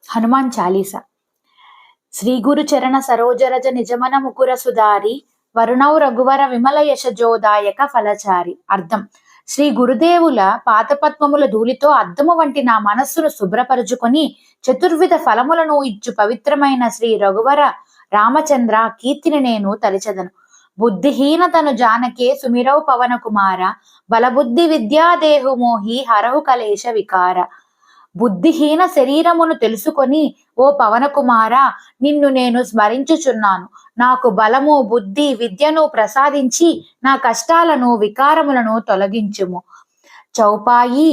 హనుమాన్ చాలీసా. శ్రీ గురు చరణ సరోజరజ నిజమన ముకుర సుధారి వరుణౌ రఘువర విమల యశజోదాయక ఫలచారి. అర్థం: శ్రీ గురుదేవుల పాదపద్మముల ధూళితో అద్దము వంటి నా మనస్సును శుభ్రపరుచుకొని చతుర్విధ ఫలములను ఇచ్చు పవిత్రమైన శ్రీ రఘువర రామచంద్ర కీర్తిని నేను తలిచెదను. బుద్ధిహీనతను జానకే సుమిరౌ పవన కుమార బలబుద్ధి విద్యాదేహు మోహి హరహు కలేశ వికార. బుద్ధిహీన శరీరమును తెలుసుకొని ఓ పవన కుమార, నిన్ను నేను స్మరించుచున్నాను. నాకు బలము బుద్ధి విద్యను ప్రసాదించి నా కష్టాలను వికారములను తొలగించుము. చౌపాయి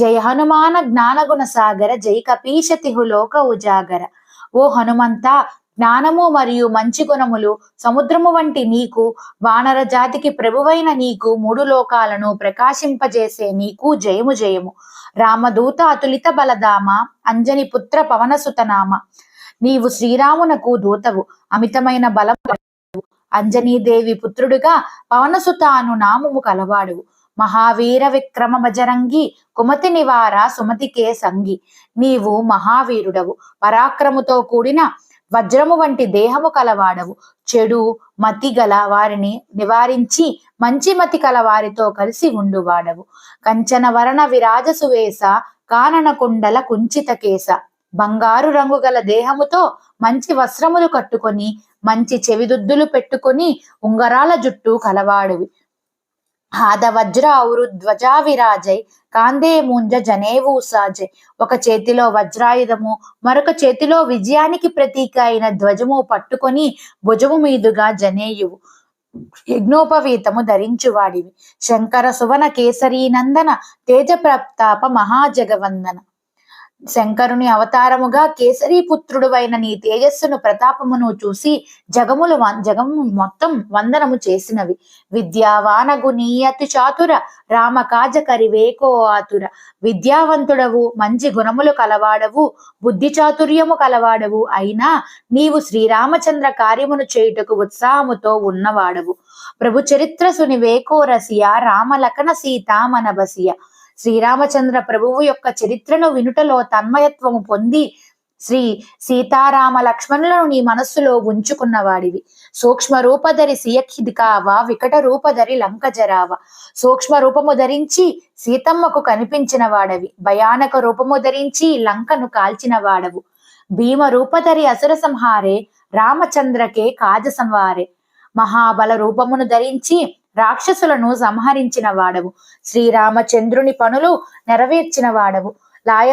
జయ హనుమాన జ్ఞానగుణ సాగర జై కపీశతిహు లోక ఉజాగర. ఓ హనుమంత, జ్ఞానము మరియు మంచి గుణములు సముద్రము వంటి నీకు, వానర జాతికి ప్రభువైన నీకు, మూడు లోకాలను ప్రకాశింపజేసే నీకు జయము జయము. రామదూత అతులిత బలధామ అంజని పుత్ర పవనసుతనామ. నీవు శ్రీరామునకు దూతవు, అమితమైన బలము. అంజనీదేవి పుత్రుడుగా పవనసుత అను నామము కలవాడువు. మహావీర విక్రమ బజరంగి కుమతి నివార సుమతికే సంగి. నీవు మహావీరుడవు, పరాక్రముతో కూడిన వజ్రము వంటి దేహము కలవాడవు. చెడు మతి గల వారిని నివారించి మంచి మతి కల వారితో కలిసి ఉండువాడవు. కంచన వర్ణ విరాజ సువేశ కానన కుండల కుంచిత కేశ. బంగారు రంగు గల దేహముతో మంచి వస్త్రములు కట్టుకొని మంచి చెవిదుద్దులు పెట్టుకొని ఉంగరాల జుట్టు కలవాడువి. హాద వజ్ర ఔరు ధ్వజా విరాజై కాందే ముంజ జనేవు సాజై. ఒక చేతిలో వజ్రాయుధము మరొక చేతిలో విజయానికి ప్రతీక అయిన ధ్వజము పట్టుకొని భుజము మీదుగా జనేయువు యజ్ఞోపవీతము ధరించువాడివి. శంకర సువన కేసరీ నందన తేజ ప్రతాప మహాజగవందన. శంకరుని అవతారముగా కేసరీ పుత్రుడు అయిన నీ తేజస్సును ప్రతాపమును చూసి జగము మొత్తం వందనము చేసినవి. విద్యావానగు నీ అతి చాతుర రామకాజ కరివేకో ఆతుర. విద్యావంతుడవు, మంచి గుణములు కలవాడవు, బుద్ధి చాతుర్యము కలవాడవు అయినా నీవు శ్రీరామచంద్ర కార్యమును చేయుటకు ఉత్సాహముతో ఉన్నవాడవు. ప్రభు చరిత్ర సునివేకో రసియ రామలకన సీతామనబసియ. శ్రీరామచంద్ర ప్రభువు యొక్క చరిత్రను వినుటలో తన్మయత్వము పొంది శ్రీ సీతారామ లక్ష్మణులను నీ మనస్సులో ఉంచుకున్నవాడివి. సూక్ష్మ రూపధరి సియఖిదికావా వికట రూపధరి లంకజరావ. సూక్ష్మ రూపము ధరించి సీతమ్మకు కనిపించిన వాడవి, భయానక రూపము ధరించి లంకను కాల్చిన వాడవు. భీమ రూపధరి అసుర సంహారే రామచంద్రకే కాజ సంవారే. మహాబల రూపమును ధరించి రాక్షసులను సంహరించిన వాడవు. శ్రీరామచంద్రుని పనులు నెరవేర్చిన వాడవు. లాయ